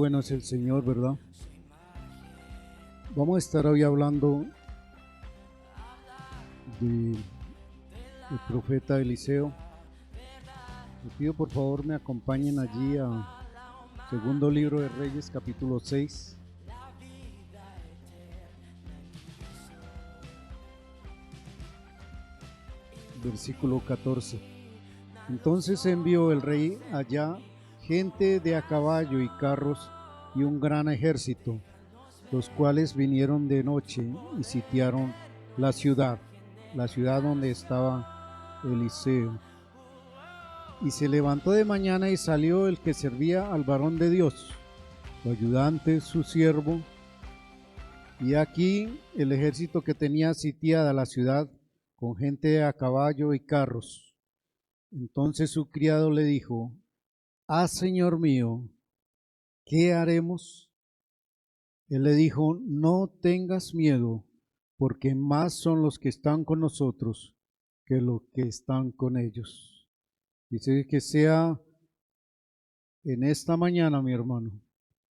bueno es el Señor, ¿verdad? Vamos a estar hoy hablando del profeta Eliseo. Les pido por favor me acompañen allí a segundo libro de Reyes, capítulo 6. Versículo 14. Entonces envió el rey allá gente de a caballo y carros y un gran ejército, los cuales vinieron de noche y sitiaron la ciudad donde estaba Eliseo. Y se levantó de mañana y salió el que servía al varón de Dios, su ayudante, su siervo, y aquí el ejército que tenía sitiada la ciudad con gente a caballo y carros. Entonces su criado le dijo: señor mío, ¿qué haremos? Él le dijo: no tengas miedo, porque más son los que están con nosotros que los que están con ellos. Dice que sea en esta mañana, mi hermano,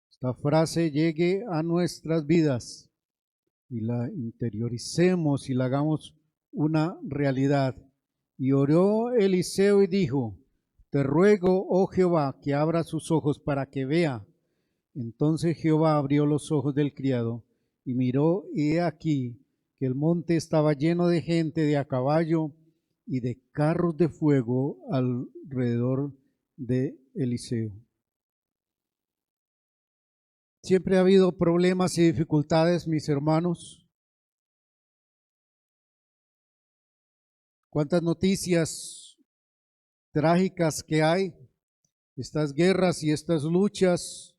esta frase llegue a nuestras vidas y la interioricemos y la hagamos una realidad. Y oró Eliseo y dijo: te ruego, oh Jehová, que abra sus ojos para que vea. Entonces Jehová abrió los ojos del criado y miró, y he aquí que el monte estaba lleno de gente de a caballo y de carros de fuego alrededor de Eliseo. Siempre ha habido problemas y dificultades, mis hermanos. Cuántas noticias trágicas que hay, estas guerras y estas luchas.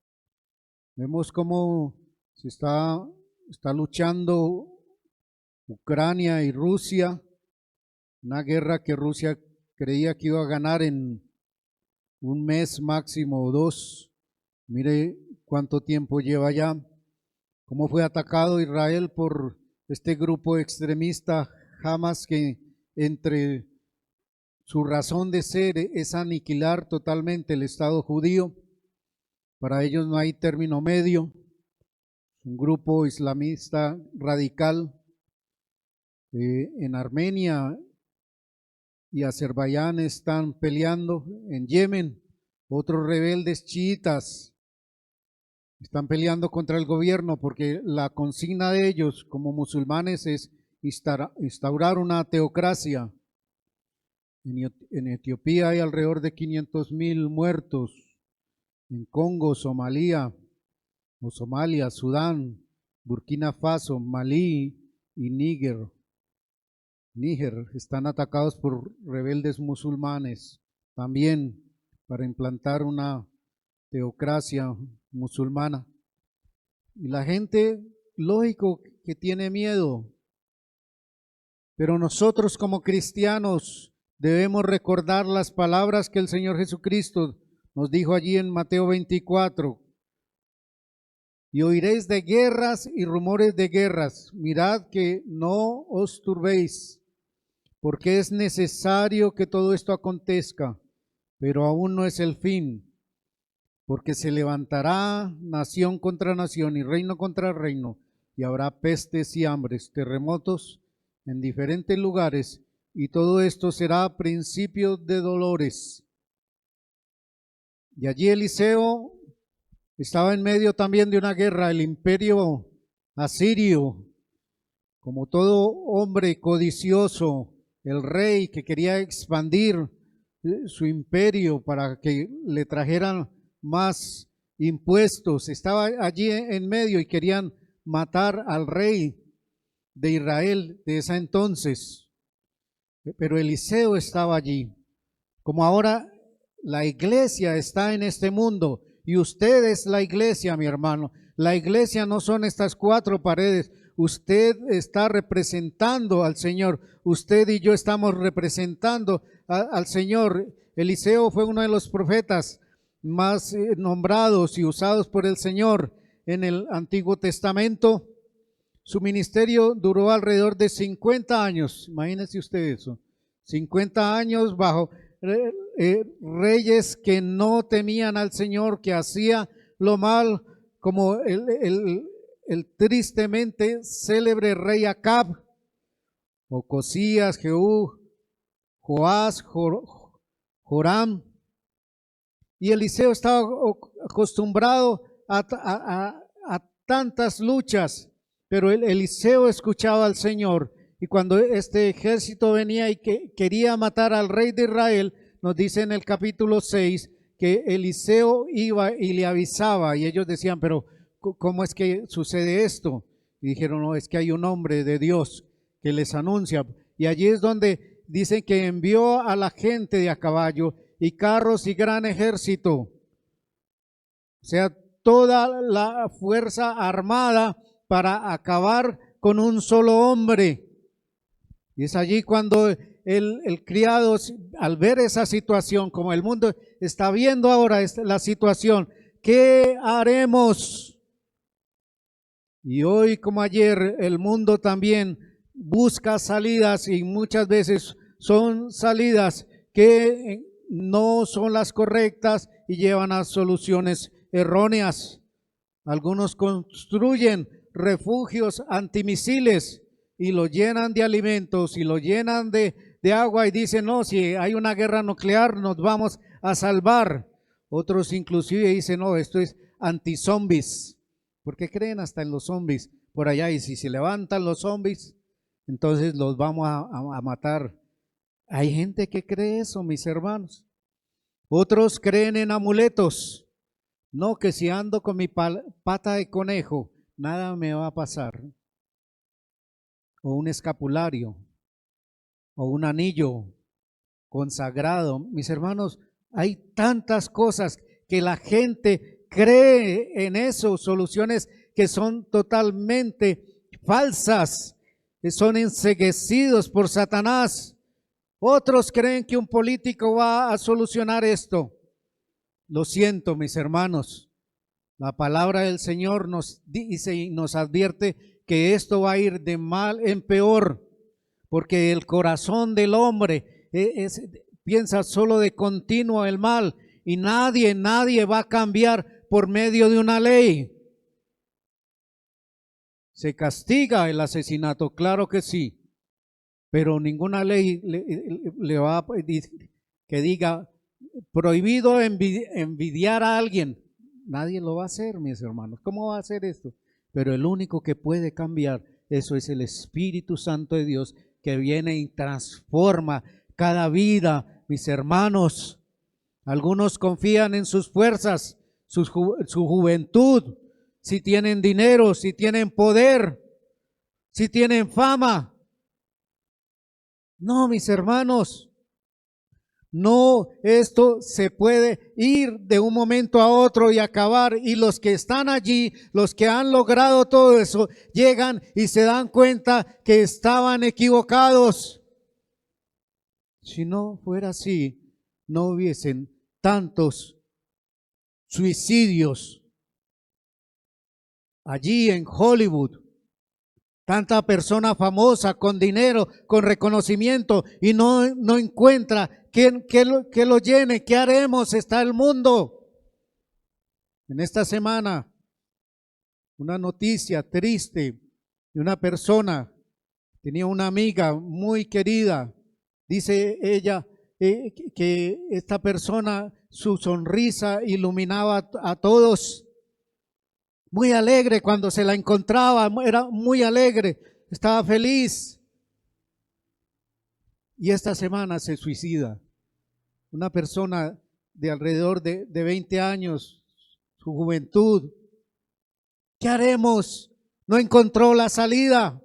Vemos cómo se está luchando Ucrania y Rusia, una guerra que Rusia creía que iba a ganar en un mes máximo o dos. Mire cuánto tiempo lleva ya, cómo fue atacado Israel por este grupo extremista Hamas, que entre su razón de ser es aniquilar totalmente el Estado judío. Para ellos no hay término medio. Un grupo islamista radical en Armenia y Azerbaiyán están peleando. En Yemen, otros rebeldes chiitas están peleando contra el gobierno, porque la consigna de ellos como musulmanes es instaurar una teocracia. En Etiopía hay alrededor de 500,000 muertos. En Congo, Somalia, Sudán, Burkina Faso, Malí y Níger están atacados por rebeldes musulmanes, también para implantar una teocracia musulmana. Y la gente, lógico que tiene miedo, pero nosotros como cristianos debemos recordar las palabras que el Señor Jesucristo nos dijo allí en Mateo 24: y oiréis de guerras y rumores de guerras, mirad que no os turbéis, porque es necesario que todo esto acontezca, pero aún no es el fin, porque se levantará nación contra nación y reino contra reino, y habrá pestes y hambres, terremotos en diferentes lugares, y todo esto será principio de dolores. Y allí Eliseo estaba en medio también de una guerra. El imperio asirio, como todo hombre codicioso, el rey que quería expandir su imperio para que le trajeran más impuestos, estaba allí en medio y querían matar al rey de Israel de ese entonces. Pero Eliseo estaba allí. Como ahora la iglesia está en este mundo y usted es la iglesia, mi hermano. La iglesia no son estas cuatro paredes. Usted está representando al Señor. Usted y yo estamos representando al Señor. Eliseo fue uno de los profetas más nombrados y usados por el Señor en el Antiguo Testamento. Su ministerio duró alrededor de 50 años. Imagínense usted eso. 50 años bajo reyes que no temían al Señor, que hacía lo mal como el tristemente célebre rey Acab, Ocosías, Jehú, Joás, Joram. Y Eliseo estaba acostumbrado a tantas luchas, pero Eliseo escuchaba al Señor. Y cuando este ejército venía y quería matar al rey de Israel, nos dice en el capítulo 6 que Eliseo iba y le avisaba, y ellos decían, pero ¿cómo es que sucede esto? Y dijeron, no, es que hay un hombre de Dios que les anuncia. Y allí es donde dicen que envió a la gente de a caballo y carros y gran ejército, o sea, toda la fuerza armada para acabar con un solo hombre. Y es allí cuando el criado, al ver esa situación, como el mundo está viendo ahora la situación, ¿qué haremos? Y hoy como ayer, el mundo también busca salidas y muchas veces son salidas que no son las correctas y llevan a soluciones erróneas. Algunos construyen refugios antimisiles y lo llenan de alimentos y lo llenan de agua y dicen, no, si hay una guerra nuclear nos vamos a salvar. Otros inclusive dicen, no, esto es anti-zombies, porque creen hasta en los zombies por allá, y si se levantan los zombies, entonces los vamos a matar. Hay gente que cree eso, mis hermanos. Otros creen en amuletos. No, que si ando con mi pata de conejo, nada me va a pasar. O un escapulario, o un anillo consagrado. Mis hermanos, hay tantas cosas que la gente cree en eso, soluciones que son totalmente falsas, que son enceguecidos por Satanás. Otros creen que un político va a solucionar esto. Lo siento, mis hermanos. La palabra del Señor nos dice y nos advierte que esto va a ir de mal en peor, porque el corazón del hombre piensa solo de continuo el mal, y nadie va a cambiar por medio de una ley. ¿Se castiga el asesinato? Claro que sí, pero ninguna ley le va a que diga prohibido envidiar a alguien. Nadie lo va a hacer, mis hermanos. ¿Cómo va a hacer esto? Pero el único que puede cambiar eso es el Espíritu Santo de Dios, que viene y transforma cada vida, mis hermanos. Algunos confían en sus fuerzas, su juventud, si tienen dinero, si tienen poder, si tienen fama. No, mis hermanos, no, esto se puede ir de un momento a otro y acabar. Y los que están allí, los que han logrado todo eso, llegan y se dan cuenta que estaban equivocados. Si no fuera así, no hubiesen tantos suicidios allí en Hollywood. Tanta persona famosa, con dinero, con reconocimiento, y no encuentra que lo llene. ¿Qué haremos? Está el mundo. En esta semana, una noticia triste de una persona, tenía una amiga muy querida, dice ella que esta persona, su sonrisa iluminaba a todos. Muy alegre cuando se la encontraba, era muy alegre, estaba feliz. Y esta semana se suicida. Una persona de alrededor de 20 años, su juventud. ¿Qué haremos? No encontró la salida.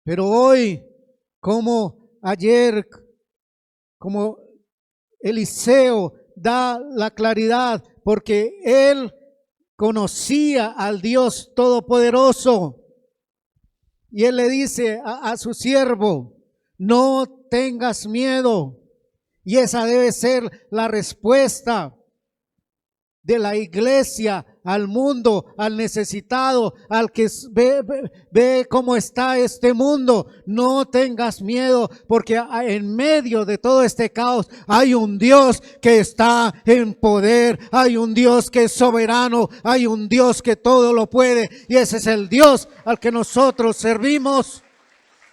Pero hoy, como ayer, como Eliseo da la claridad, porque él conocía al Dios Todopoderoso. Y él le dice a su siervo, no tengas miedo. Y esa debe ser la respuesta. de la iglesia al mundo, al necesitado, al que ve cómo está este mundo. No tengas miedo, porque en medio de todo este caos hay un Dios que está en poder, hay un Dios que es soberano, hay un Dios que todo lo puede, y ese es el Dios al que nosotros servimos.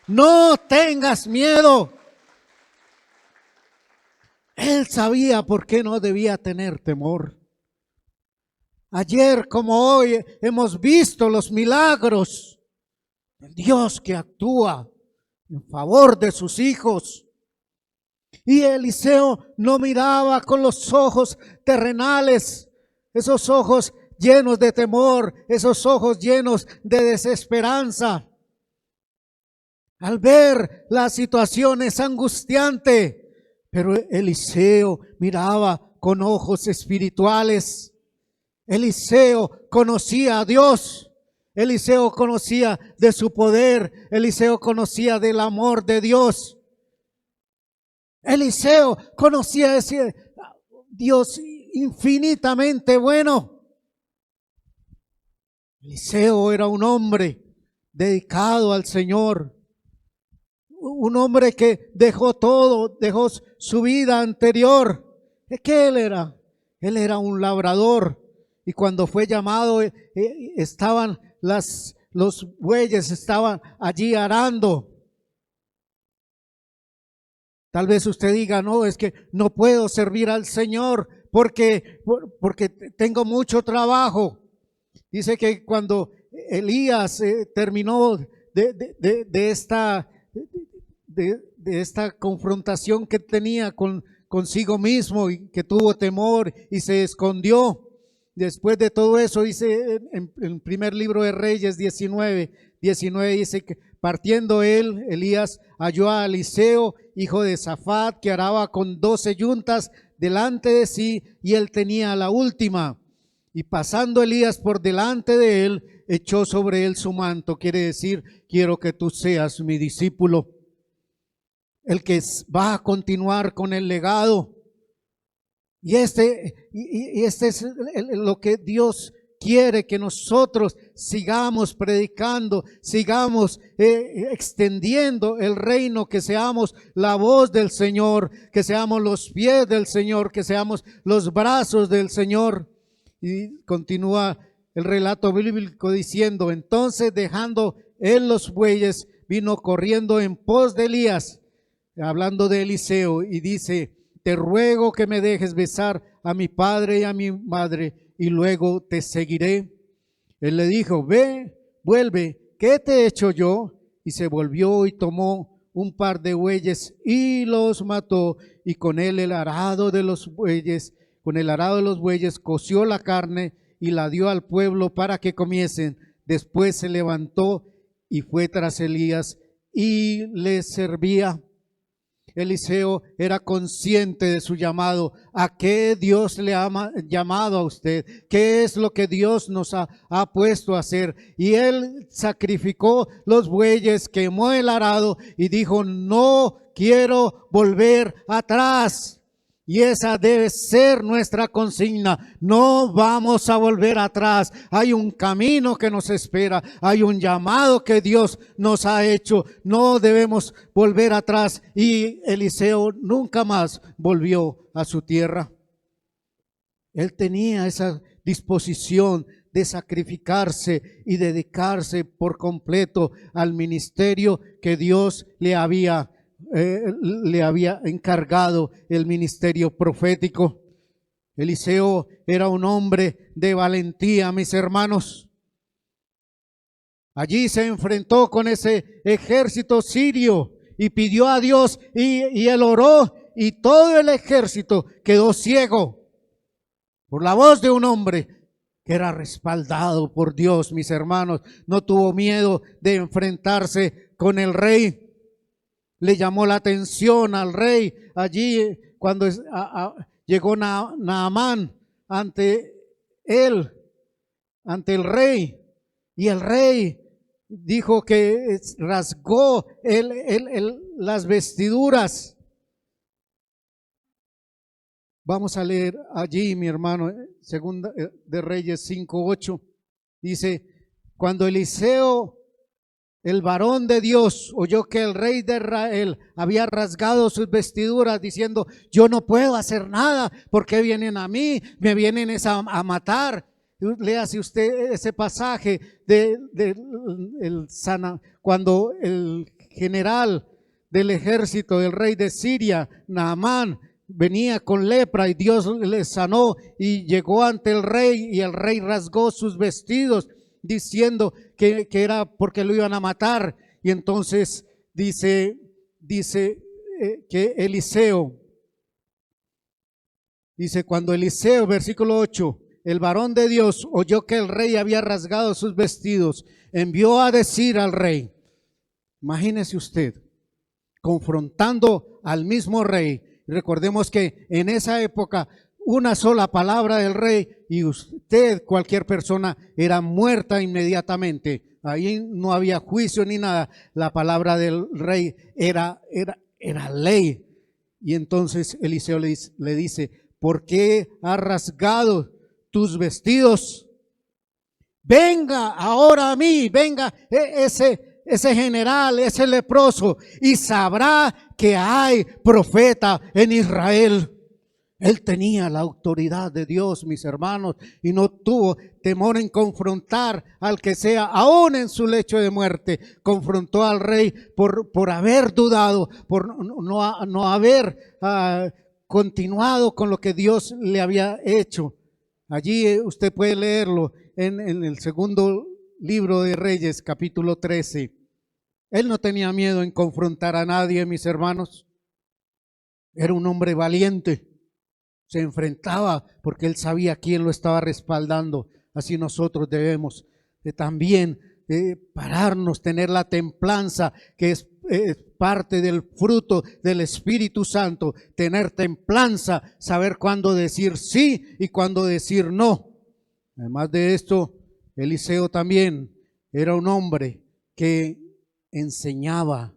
No tengas miedo. Él sabía por qué no debía tener temor. Ayer como hoy hemos visto los milagros del Dios que actúa en favor de sus hijos. Y Eliseo no miraba con los ojos terrenales, esos ojos llenos de temor, esos ojos llenos de desesperanza. Al ver la situación es angustiante, pero Eliseo miraba con ojos espirituales. Eliseo conocía a Dios, Eliseo conocía de su poder, Eliseo conocía del amor de Dios. Eliseo conocía ese Dios infinitamente bueno. Eliseo era un hombre dedicado al Señor, un hombre que dejó todo, dejó su vida anterior. ¿Qué él era? Él era un labrador. Y cuando fue llamado, estaban los bueyes estaban allí arando. Tal vez usted diga, no, es que no puedo servir al Señor porque tengo mucho trabajo. Dice que cuando Elías terminó de esta confrontación que tenía consigo mismo y que tuvo temor y se escondió. Después de todo eso, dice en el primer libro de Reyes 19 dice que partiendo Elías, halló a Eliseo, hijo de Safat, que araba con 12 yuntas delante de sí, y él tenía la última. Y pasando Elías por delante de él, echó sobre él su manto. Quiere decir, quiero que tú seas mi discípulo, el que va a continuar con el legado. Y este es lo que Dios quiere, que nosotros sigamos predicando, sigamos extendiendo el reino, que seamos la voz del Señor, que seamos los pies del Señor, que seamos los brazos del Señor. Y continúa el relato bíblico diciendo, entonces dejando él los bueyes, vino corriendo en pos de Elías, hablando de Eliseo, y dice, te ruego que me dejes besar a mi padre y a mi madre, y luego te seguiré. Él le dijo, ve, vuelve, ¿qué te he hecho yo? Y se volvió y tomó un par de bueyes y los mató, y con él el arado de los bueyes, coció la carne y la dio al pueblo para que comiesen. Después se levantó y fue tras Elías y le servía. Eliseo era consciente de su llamado. ¿A qué Dios le ha llamado a usted? ¿Qué es lo que Dios nos ha puesto a hacer? Y él sacrificó los bueyes, quemó el arado y dijo, no quiero volver atrás. Y esa debe ser nuestra consigna. No vamos a volver atrás. Hay un camino que nos espera. Hay un llamado que Dios nos ha hecho. No debemos volver atrás. Y Eliseo nunca más volvió a su tierra. Él tenía esa disposición de sacrificarse y dedicarse por completo al ministerio que Dios le había encargado, el ministerio profético. Eliseo era un hombre de valentía, mis hermanos. Allí se enfrentó con ese ejército sirio y pidió a Dios y él oró, y todo el ejército quedó ciego por la voz de un hombre que era respaldado por Dios, mis hermanos. No tuvo miedo de enfrentarse con el rey. Le llamó la atención al rey allí cuando llegó Naamán ante él, ante el rey, y el rey dijo que rasgó las vestiduras Vamos a leer allí, mi hermano, Segunda de Reyes 5:8. Dice, cuando Eliseo, el varón de Dios, oyó que el rey de Israel había rasgado sus vestiduras diciendo, yo no puedo hacer nada, porque vienen a mí, me vienen a matar. Léase usted ese pasaje cuando el general del ejército del rey de Siria, Naamán, venía con lepra y Dios le sanó y llegó ante el rey y el rey rasgó sus vestidos diciendo que era porque lo iban a matar. Y entonces dice que Eliseo, dice cuando Eliseo, versículo 8, el varón de Dios oyó que el rey había rasgado sus vestidos, envió a decir al rey, imagínese usted, confrontando al mismo rey. Recordemos que en esa época una sola palabra del rey y usted, cualquier persona, era muerta inmediatamente. Ahí no había juicio ni nada. La palabra del rey era ley. Y entonces Eliseo le dice, ¿por qué has rasgado tus vestidos? Venga ahora a mí, venga ese general, ese leproso, y sabrá que hay profeta en Israel. Él tenía la autoridad de Dios, mis hermanos, y no tuvo temor en confrontar al que sea, aún en su lecho de muerte. Confrontó al rey por haber dudado, por no haber continuado con lo que Dios le había hecho. Allí usted puede leerlo en el segundo libro de Reyes, capítulo 13. Él no tenía miedo en confrontar a nadie, mis hermanos. Era un hombre valiente. Se enfrentaba porque él sabía quién lo estaba respaldando. Así nosotros debemos también pararnos, tener la templanza que es parte del fruto del Espíritu Santo. Tener templanza, saber cuándo decir sí y cuándo decir no. Además de esto, Eliseo también era un hombre que enseñaba.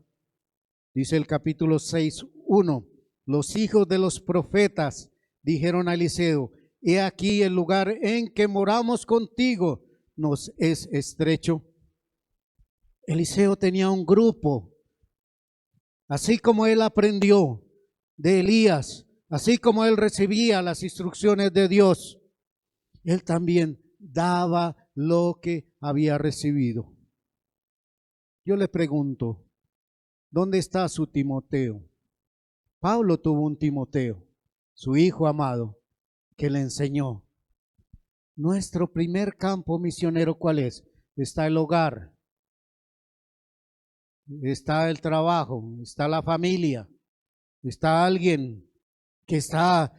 Dice el capítulo 6:1, los hijos de los profetas dijeron a Eliseo, he aquí el lugar en que moramos contigo nos es estrecho. Eliseo tenía un grupo, así como él aprendió de Elías, así como él recibía las instrucciones de Dios, él también daba lo que había recibido. Yo le pregunto, ¿dónde está su Timoteo? Pablo tuvo un Timoteo, su hijo amado, que le enseñó. Nuestro primer campo misionero, ¿cuál es? Está el hogar, está el trabajo, está la familia, está alguien que está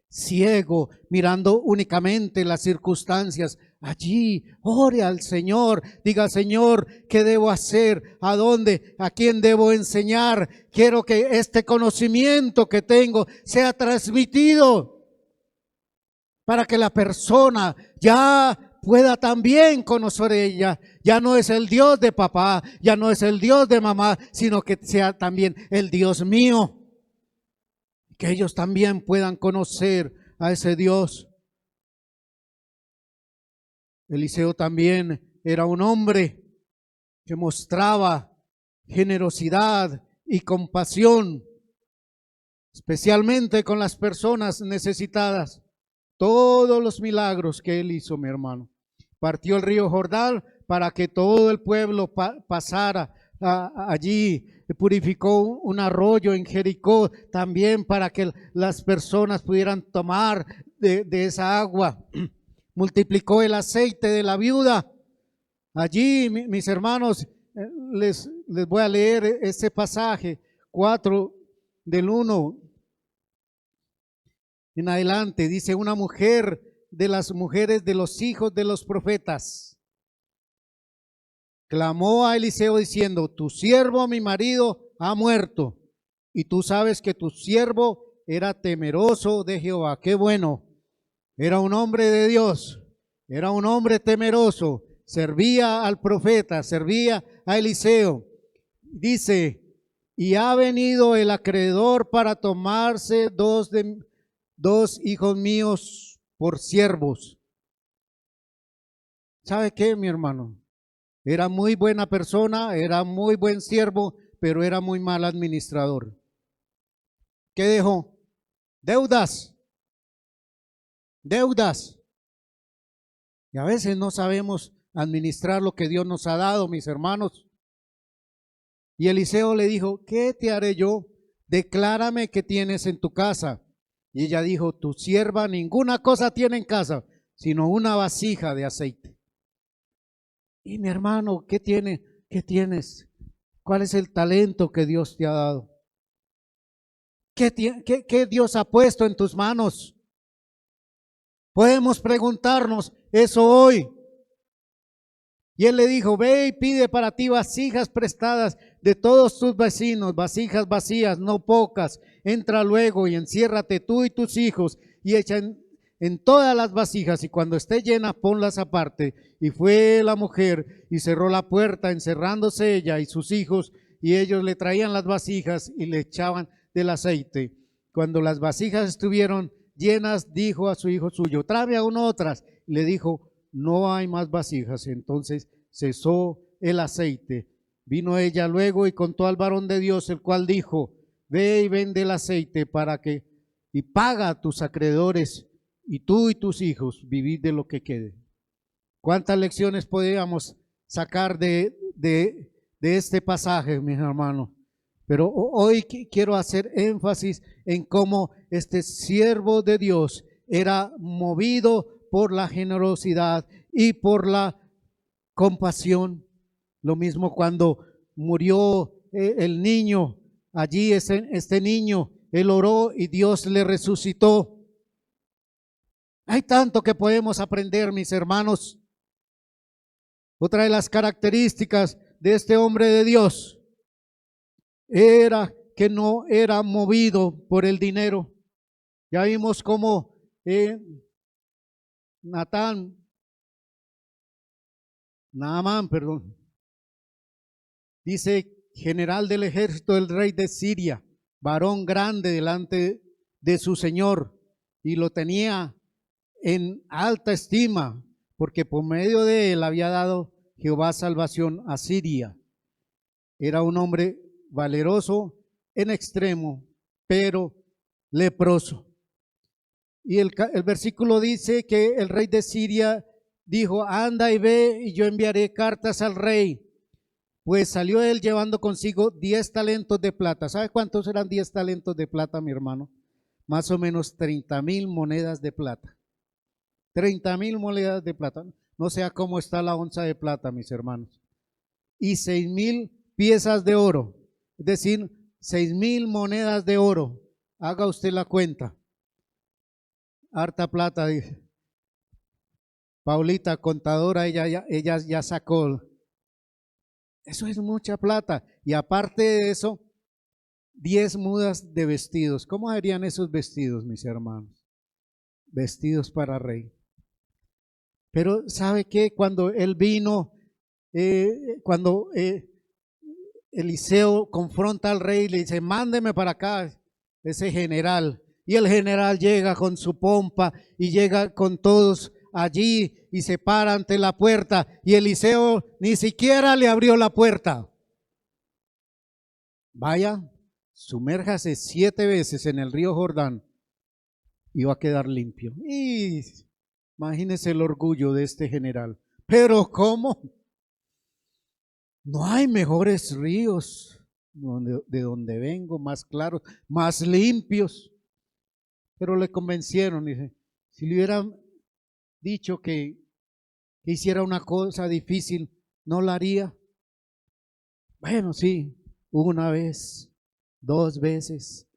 ciego, mirando únicamente las circunstancias. Allí ore al Señor, diga, Señor, ¿qué debo hacer? ¿A dónde? ¿A quién debo enseñar? Quiero que este conocimiento que tengo sea transmitido para que la persona ya pueda también conocer ella. Ya no es el Dios de papá, ya no es el Dios de mamá, sino que sea también el Dios mío. Que ellos también puedan conocer a ese Dios. Eliseo también era un hombre que mostraba generosidad y compasión, especialmente con las personas necesitadas. Todos los milagros que él hizo, mi hermano. Partió el río Jordán para que todo el pueblo pasara allí. Purificó un arroyo en Jericó también para que las personas pudieran tomar de esa agua. Multiplicó el aceite de la viuda. Allí, mis hermanos, les voy a leer ese pasaje 4 del 1 en adelante. Dice, una mujer de las mujeres de los hijos de los profetas clamó a Eliseo diciendo, tu siervo, mi marido, ha muerto, y tú sabes que tu siervo era temeroso de Jehová. Qué bueno, era un hombre de Dios, era un hombre temeroso, servía al profeta, servía a Eliseo. Dice, y ha venido el acreedor para tomarse 2 2 hijos míos por siervos. ¿Sabe qué, mi hermano? Era muy buena persona, era muy buen siervo, pero era muy mal administrador. ¿Qué dejó? Deudas. Deudas. Y a veces no sabemos administrar lo que Dios nos ha dado, mis hermanos. Y Eliseo le dijo, ¿qué te haré yo? Declárame qué tienes en tu casa. Y ella dijo, tu sierva ninguna cosa tiene en casa, sino una vasija de aceite. Y mi hermano, ¿qué tiene? ¿Qué tienes? ¿Cuál es el talento que Dios te ha dado? ¿Qué Dios ha puesto en tus manos? Podemos preguntarnos eso hoy. Y él le dijo, ve y pide para ti vasijas prestadas de todos tus vecinos, vasijas vacías, no pocas. Entra luego y enciérrate tú y tus hijos y echa en todas las vasijas, y cuando esté llena ponlas aparte. Y fue la mujer y cerró la puerta, encerrándose ella y sus hijos, y ellos le traían las vasijas y le echaban del aceite. Cuando las vasijas estuvieron llenas, dijo a su hijo suyo, tráeme aún otras. Y le dijo, no hay más vasijas. Entonces cesó el aceite. Vino ella luego y contó al varón de Dios, el cual dijo, ve y vende el aceite y paga a tus acreedores, y tú y tus hijos vivid de lo que quede. ¿Cuántas lecciones podríamos sacar de este pasaje, mis hermanos? Pero hoy quiero hacer énfasis en cómo este siervo de Dios era movido por la generosidad y por la compasión. Lo mismo cuando murió el niño, allí este niño, él oró y Dios le resucitó. Hay tanto que podemos aprender, mis hermanos. Otra de las características de este hombre de Dios era que no era movido por el dinero. Ya vimos cómo Naamán, dice, general del ejército del rey de Siria, varón grande delante de su señor, y lo tenía en alta estima, porque por medio de él había dado Jehová salvación a Siria. Era un hombre valeroso en extremo, pero leproso. Y el versículo dice que el rey de Siria dijo, anda y ve, y yo enviaré cartas al rey. Pues salió él llevando consigo 10 talentos de plata. ¿Sabe cuántos eran 10 talentos de plata, mi hermano? Más o menos 30,000 monedas de plata. 30,000 monedas de plata. No sé cómo está la onza de plata, mis hermanos. Y 6,000 piezas de oro. Es decir, 6,000 monedas de oro. Haga usted la cuenta. Harta plata, dice. Paulita, contadora, ella ya sacó. Eso es mucha plata. Y aparte de eso, 10 mudas de vestidos. ¿Cómo serían esos vestidos, mis hermanos? Vestidos para rey. Pero ¿sabe qué? Cuando él vino, cuando Eliseo confronta al rey, le dice, mándeme para acá ese general. Y el general llega con su pompa y llega con todos allí y se para ante la puerta. Y Eliseo ni siquiera le abrió la puerta. Vaya, sumérjase 7 veces en el río Jordán y va a quedar limpio. Y imagínese el orgullo de este general. Pero ¿cómo? No hay mejores ríos de donde vengo, más claros, más limpios. Pero le convencieron, dice, si le hubieran dicho que hiciera una cosa difícil, no la haría. Bueno, sí, una vez, 2 veces,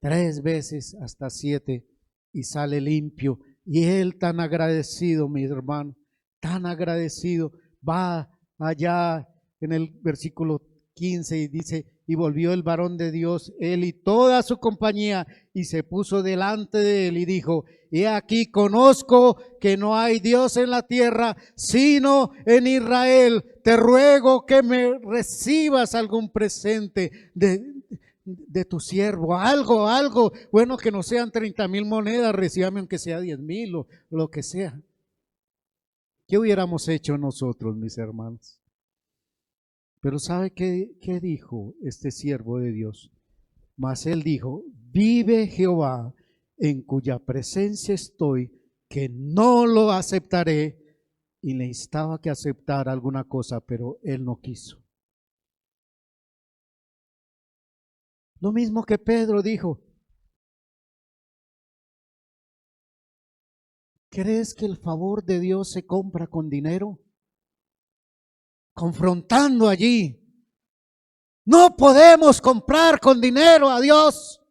3 veces, hasta 7, y sale limpio. Y él tan agradecido, mi hermano, tan agradecido, va allá en el versículo 15 y dice, y volvió el varón de Dios, él y toda su compañía, y se puso delante de él y dijo, he aquí conozco que no hay Dios en la tierra, sino en Israel. Te ruego que me recibas algún presente de tu siervo, algo, bueno, que no sean 30,000 monedas, recíbame aunque sea 10,000 o lo que sea. ¿Qué hubiéramos hecho nosotros, mis hermanos? Pero ¿sabe qué dijo este siervo de Dios? Mas él dijo, vive Jehová, en cuya presencia estoy, que no lo aceptaré. Y le instaba que aceptara alguna cosa, pero él no quiso. Lo mismo que Pedro dijo, ¿crees que el favor de Dios se compra con dinero? Confrontando allí. No podemos comprar con dinero a Dios.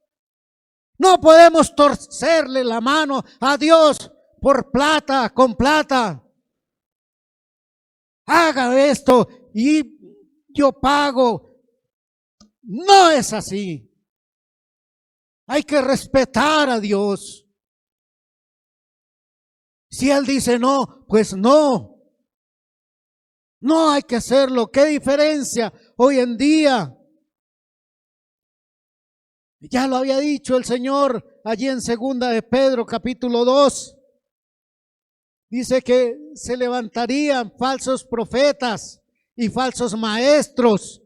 No podemos torcerle la mano a Dios por plata, con plata. Haga esto y yo pago. No es así. Hay que respetar a Dios. Si Él dice no, pues no. No hay que hacerlo. ¿Qué diferencia hoy en día? Ya lo había dicho el Señor allí en 2 de Pedro capítulo 2. Dice que se levantarían falsos profetas y falsos maestros.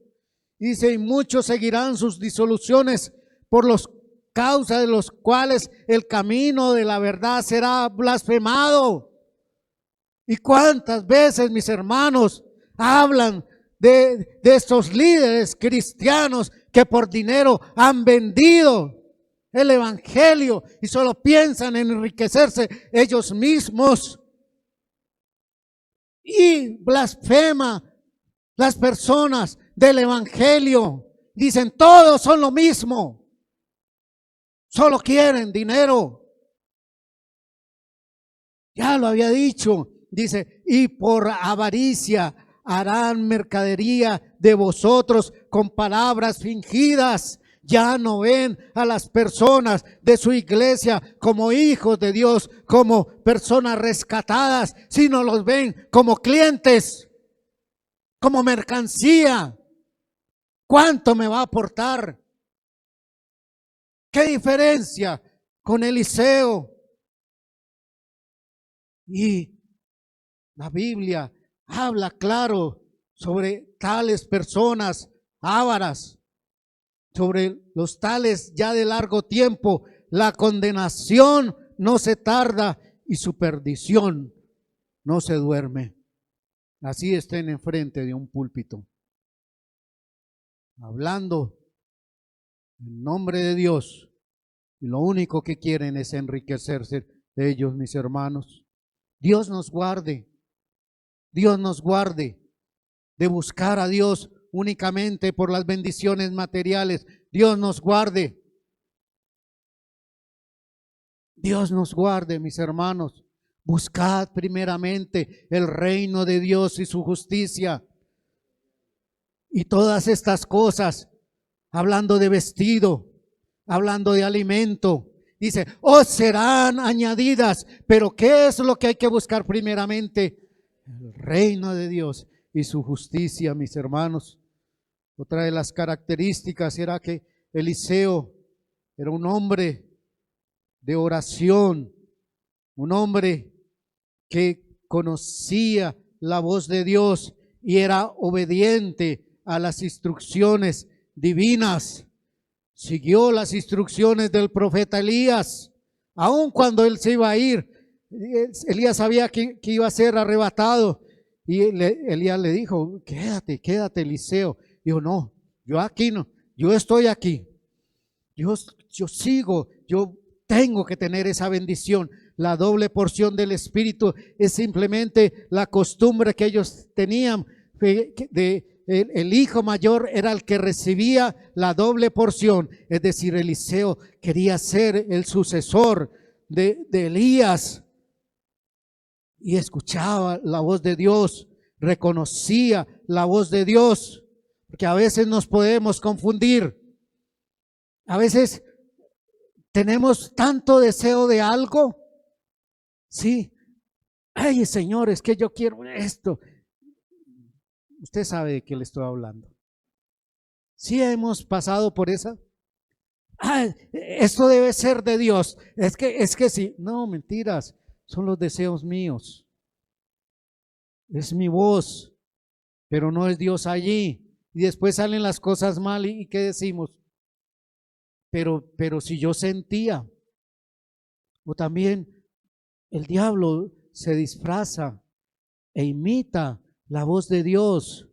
Dice, y muchos seguirán sus disoluciones por los causa de los cuales el camino de la verdad será blasfemado. ¿Y cuántas veces, mis hermanos, hablan de estos líderes cristianos que por dinero han vendido el evangelio y solo piensan en enriquecerse ellos mismos? Y blasfema las personas del evangelio. Dicen, todos son lo mismo. Solo quieren dinero. Ya lo había dicho. Dice, y por avaricia harán mercadería de vosotros con palabras fingidas. Ya no ven a las personas de su iglesia como hijos de Dios, como personas rescatadas, sino los ven como clientes, como mercancía. ¿Cuánto me va a aportar? ¿Qué diferencia con Eliseo? Y la Biblia habla claro sobre tales personas ávaras, sobre los tales ya de largo tiempo. La condenación no se tarda y su perdición no se duerme. Así estén enfrente de un púlpito, hablando en nombre de Dios, y lo único que quieren es enriquecerse de ellos, mis hermanos. Dios nos guarde de buscar a Dios únicamente por las bendiciones materiales. Dios nos guarde, mis hermanos. Buscad primeramente el reino de Dios y su justicia, y todas estas cosas, hablando de vestido, hablando de alimento, dice, os serán añadidas. Pero ¿qué es lo que hay que buscar primeramente? El reino de Dios y su justicia, mis hermanos. Otra de las características era que Eliseo era un hombre de oración, un hombre que conocía la voz de Dios y era obediente a las instrucciones divinas. Siguió las instrucciones del profeta Elías, aun cuando él se iba a ir. Elías sabía que iba a ser arrebatado, y Elías le dijo, quédate Eliseo. Dijo, no, yo aquí no, yo estoy aquí, yo sigo, yo tengo que tener esa bendición. La doble porción del Espíritu es simplemente la costumbre que ellos tenían. El hijo mayor era el que recibía la doble porción, es decir, Eliseo quería ser el sucesor de Elías, y escuchaba la voz de Dios, reconocía la voz de Dios, porque a veces nos podemos confundir. A veces tenemos tanto deseo de algo, sí, ay Señor, es que yo quiero esto. Usted sabe de qué le estoy hablando. ¿Sí hemos pasado por esa? Ah, esto debe ser de Dios. Es que sí. No, mentiras. Son los deseos míos. Es mi voz, pero no es Dios allí. Y después salen las cosas mal y ¿qué decimos? Pero si yo sentía, o también el diablo se disfraza e imita la voz de Dios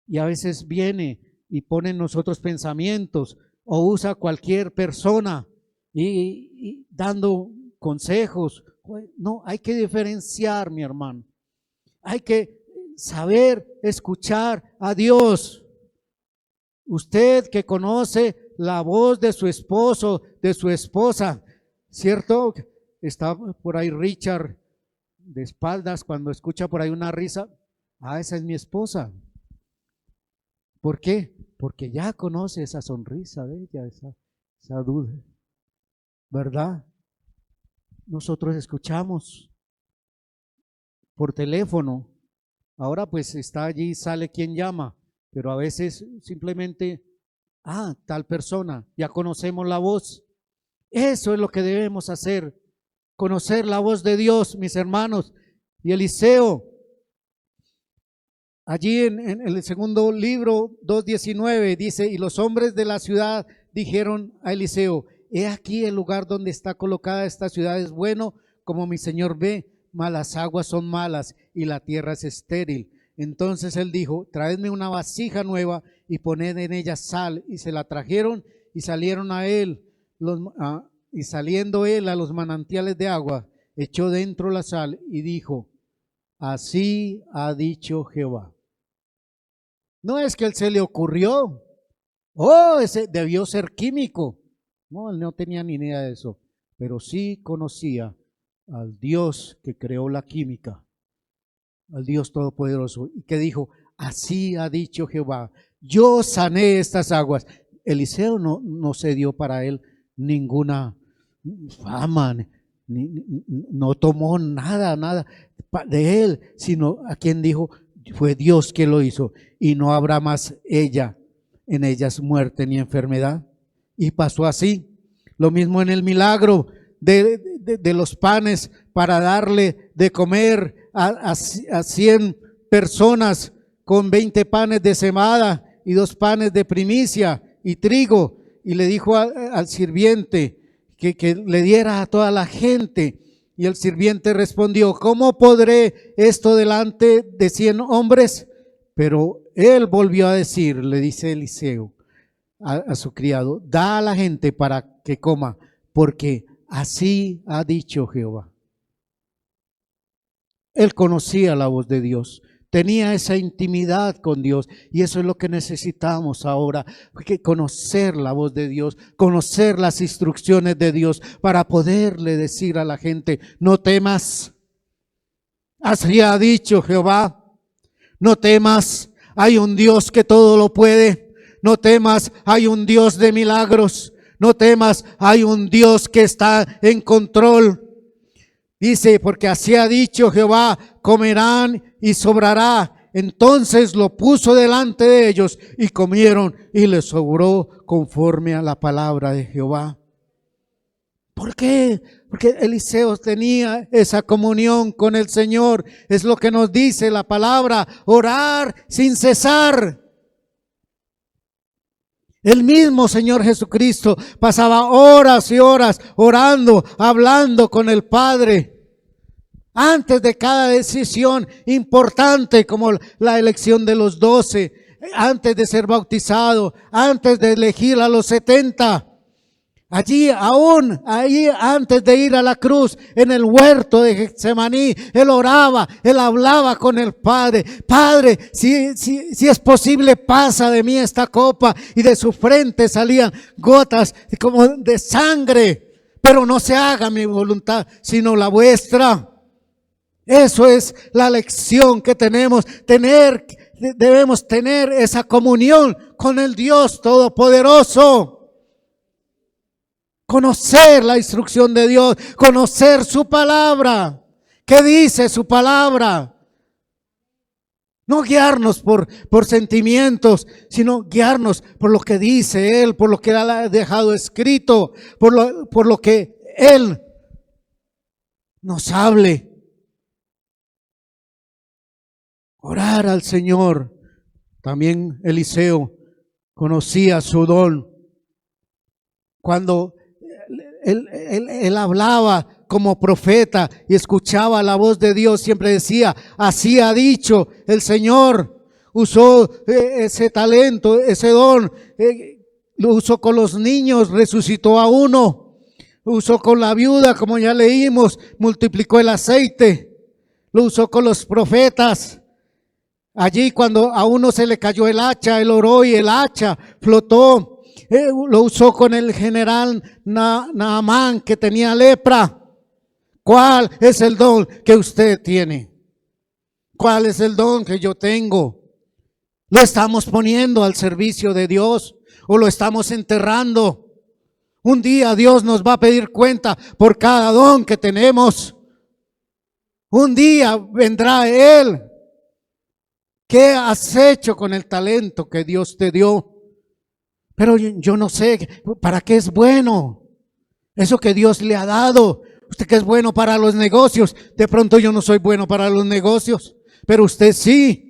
y a veces viene y pone en nosotros pensamientos o usa cualquier persona y dando consejos. No, hay que diferenciar, mi hermano. Hay que saber escuchar a Dios. Usted que conoce la voz de su esposo, de su esposa, ¿cierto? Está por ahí Richard de espaldas cuando escucha por ahí una risa. Ah, esa es mi esposa. ¿Por qué? Porque ya conoce esa sonrisa de ella, esa duda, ¿verdad? Nosotros escuchamos por teléfono. Ahora pues está allí, sale quien llama, pero a veces simplemente, tal persona, ya conocemos la voz. Eso es lo que debemos hacer, conocer la voz de Dios, mis hermanos. Y Eliseo, allí en el segundo libro 2:19 dice, y los hombres de la ciudad dijeron a Eliseo, he aquí el lugar donde está colocada esta ciudad es bueno, como mi señor ve, mas las aguas son malas y la tierra es estéril. Entonces él dijo, traedme una vasija nueva y poned en ella sal. Y se la trajeron y salieron a él, y saliendo él a los manantiales de agua, echó dentro la sal y dijo, así ha dicho Jehová. No es que él se le ocurrió, ese debió ser químico. No, él no tenía ni idea de eso, pero sí conocía al Dios que creó la química, al Dios todopoderoso, y que dijo, así ha dicho Jehová, yo sané estas aguas. Eliseo no se dio para él ninguna fama, no tomó nada de él, sino a quien dijo, fue Dios que lo hizo, y no habrá más en ellas muerte ni enfermedad. Y pasó así. Lo mismo en el milagro de los panes para darle de comer a 100 personas con 20 panes de cebada y 2 panes de primicia y trigo. Y le dijo al sirviente que le diera a toda la gente. Y el sirviente respondió, ¿cómo podré esto delante de 100 hombres? Pero él volvió a decir, le dice Eliseo a su criado, da a la gente para que coma, porque así ha dicho Jehová. Él conocía la voz de Dios, tenía esa intimidad con Dios, y eso es lo que necesitamos ahora, que conocer la voz de Dios, conocer las instrucciones de Dios para poderle decir a la gente, no temas, así ha dicho Jehová, no temas, hay un Dios que todo lo puede, no temas, hay un Dios de milagros, no temas, hay un Dios que está en control. Dice, porque así ha dicho Jehová, comerán y sobrará. Entonces lo puso delante de ellos y comieron y les sobró conforme a la palabra de Jehová. ¿Por qué? Porque Eliseo tenía esa comunión con el Señor. Es lo que nos dice la palabra, orar sin cesar. El mismo Señor Jesucristo pasaba horas y horas orando, hablando con el Padre. Antes de cada decisión importante como la elección de los 12, antes de ser bautizado, antes de elegir a los 70. Allí aún, ahí antes de ir a la cruz, en el huerto de Getsemaní, él oraba, él hablaba con el Padre. Padre, si es posible, pasa de mí esta copa. Y de su frente salían gotas como de sangre. Pero no se haga mi voluntad, sino la vuestra. Eso es la lección que debemos tener esa comunión con el Dios Todopoderoso. Conocer la instrucción de Dios, conocer su palabra. ¿Qué dice su palabra? No guiarnos por sentimientos, sino guiarnos por lo que dice Él, por lo que Él ha dejado escrito, por lo que Él nos hable. Orar al Señor. También Eliseo conocía su don. Cuando él hablaba como profeta y escuchaba la voz de Dios, siempre decía, así ha dicho el Señor. Usó ese talento, ese don, lo usó con los niños, resucitó a uno, lo usó con la viuda, como ya leímos, multiplicó el aceite, lo usó con los profetas. Allí cuando a uno se le cayó el hacha, él oró y el hacha flotó. Lo usó con el general Naamán, que tenía lepra. ¿Cuál es el don que usted tiene? ¿Cuál es el don que yo tengo? ¿Lo estamos poniendo al servicio de Dios o lo estamos enterrando? Un día Dios nos va a pedir cuenta por cada don que tenemos. Un día vendrá Él. ¿Qué has hecho con el talento que Dios te dio? Pero yo no sé para qué es bueno eso que Dios le ha dado. Usted que es bueno para los negocios, de pronto yo no soy bueno para los negocios, pero usted sí.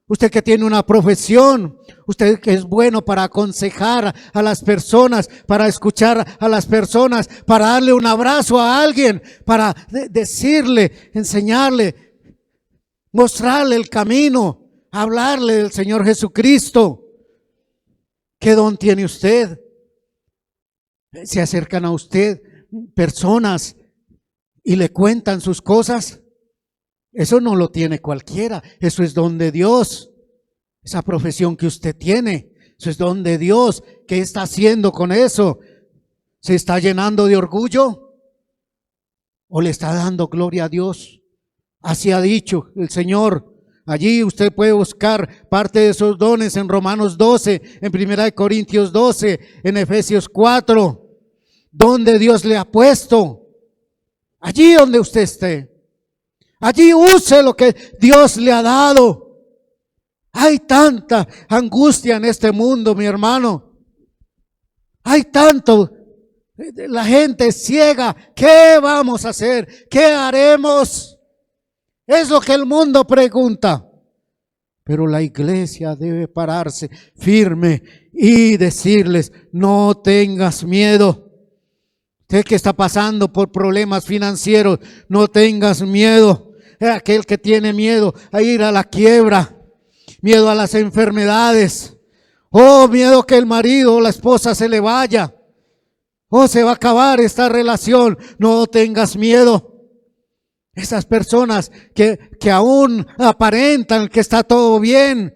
Usted que tiene una profesión, usted que es bueno para aconsejar a las personas, para escuchar a las personas, para darle un abrazo a alguien, para decirle, enseñarle, mostrarle el camino, hablarle del Señor Jesucristo. ¿Qué don tiene usted? Se acercan a usted personas y le cuentan sus cosas. Eso no lo tiene cualquiera. Eso es don de Dios. Esa profesión que usted tiene, eso es don de Dios. ¿Qué está haciendo con eso? ¿Se está llenando de orgullo? ¿O le está dando gloria a Dios? Así ha dicho el Señor. Allí usted puede buscar parte de esos dones en Romanos 12, en 1 Corintios 12, en Efesios 4. Donde Dios le ha puesto. Allí donde usted esté. Allí use lo que Dios le ha dado. Hay tanta angustia en este mundo, mi hermano. Hay tanto. La gente es ciega. ¿Qué vamos a hacer? ¿Qué haremos? Es lo que el mundo pregunta. Pero la iglesia debe pararse firme y decirles, no tengas miedo. Usted que está pasando por problemas financieros, no tengas miedo. Es aquel que tiene miedo a ir a la quiebra, miedo a las enfermedades, miedo que el marido o la esposa se le vaya, se va a acabar esta relación. No tengas miedo. Esas personas que aún aparentan que está todo bien.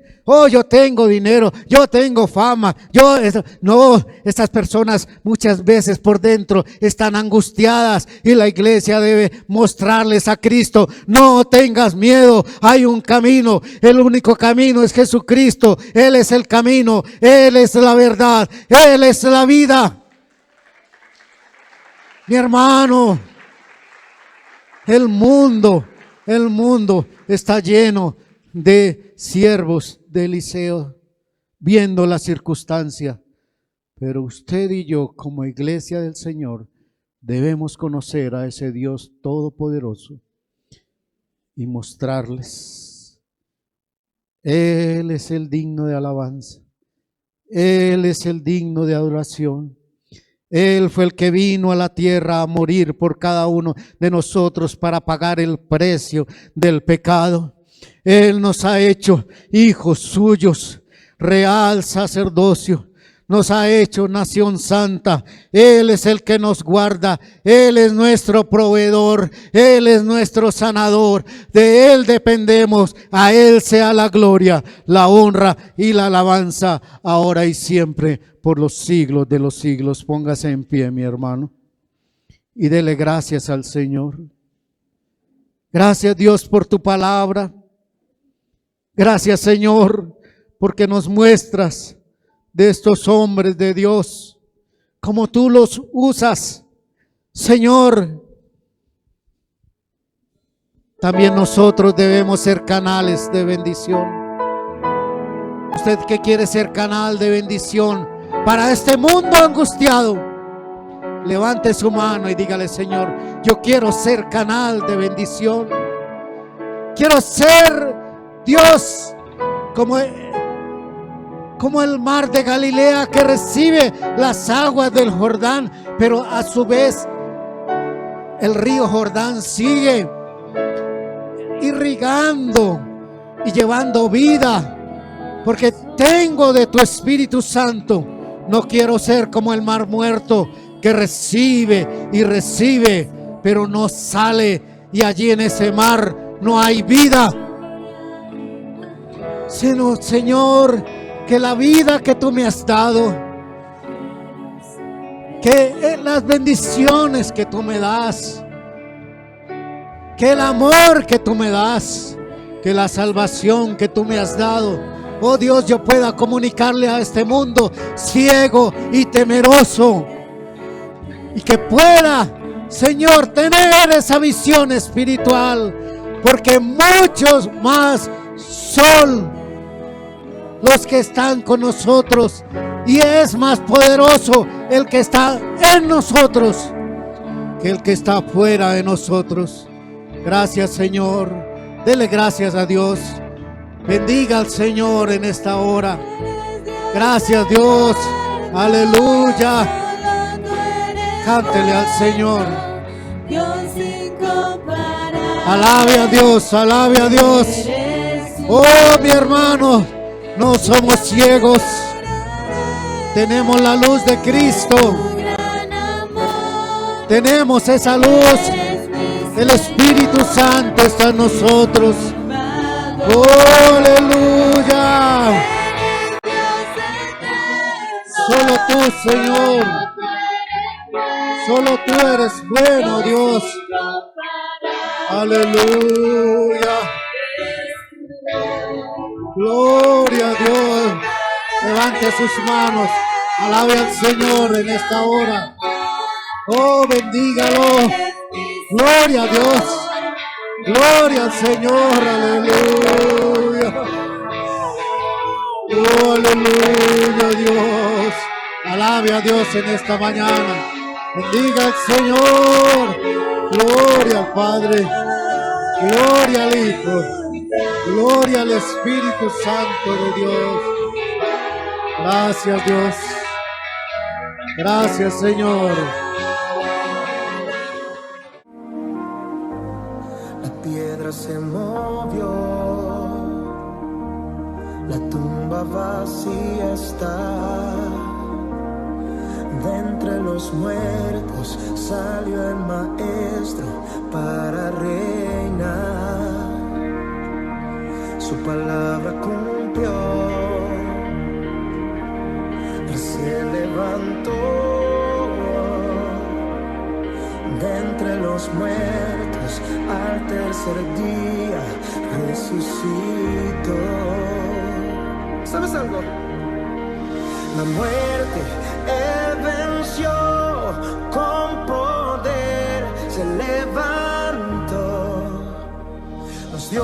Yo tengo dinero, yo tengo fama, no, estas personas muchas veces por dentro están angustiadas y la iglesia debe mostrarles a Cristo. No tengas miedo, hay un camino, el único camino es Jesucristo. Él es el camino, Él es la verdad, Él es la vida. Mi hermano, el mundo está lleno de siervos de Eliseo, viendo la circunstancia. Pero usted y yo, como iglesia del Señor, debemos conocer a ese Dios todopoderoso y mostrarles. Él es el digno de alabanza. Él es el digno de adoración. Él fue el que vino a la tierra a morir por cada uno de nosotros para pagar el precio del pecado. Él nos ha hecho hijos suyos, real sacerdocio, nos ha hecho nación santa. Él es el que nos guarda, Él es nuestro proveedor, Él es nuestro sanador. De Él dependemos, a Él sea la gloria, la honra y la alabanza, ahora y siempre, por los siglos de los siglos. Póngase en pie, mi hermano, y dele gracias al Señor. Gracias, Dios, por tu palabra. Gracias, Señor, porque nos muestras de estos hombres de Dios, como tú los usas, Señor. también nosotros debemos ser canales de bendición. Usted que quiere ser canal de bendición para este mundo angustiado, levante su mano y dígale: Señor, yo quiero ser canal de bendición. Quiero ser, Dios, como el mar de Galilea, que recibe las aguas del Jordán, pero a su vez el río Jordán sigue irrigando y llevando vida, porque tengo de tu Espíritu Santo. No quiero ser como el mar muerto, que recibe y recibe, pero no sale, y allí en ese mar no hay vida. Sino, Señor, que la vida que tú me has dado, que las bendiciones que tú me das, que el amor que tú me das, que la salvación que tú me has dado, oh Dios, yo pueda comunicarle a este mundo ciego y temeroso, y que pueda, Señor, tener esa visión espiritual, porque muchos más son los que están con nosotros, y es más poderoso el que está en nosotros que el que está fuera de nosotros. Gracias, Señor. Dele gracias a Dios. Bendiga al Señor en esta hora. Gracias, Dios. Aleluya. Cántele al Señor. Alabe a Dios, alabe a Dios. Oh, mi hermano, no somos ciegos. Tenemos la luz de Cristo. Tenemos esa luz. El Espíritu Santo está en nosotros. Oh, aleluya. Solo tú, Señor. Solo tú eres bueno, Dios. Aleluya. Gloria a Dios. Levante sus manos. Alabe al Señor en esta hora. Oh, bendígalo. Gloria a Dios. Gloria al Señor. Aleluya. Oh, aleluya, Dios. Alabe a Dios en esta mañana. Bendiga al Señor. Gloria al Padre. Gloria al Hijo. Gloria al Espíritu Santo de Dios. Gracias, Dios. Gracias, Señor. La piedra se movió, la tumba vacía está. De entre los muertos salió el Maestro para reinar. Su palabra cumplió, y se levantó. De entre los muertos al tercer día resucitó. ¿Sabes algo? La muerte Él venció, con poder se levantó, nos dio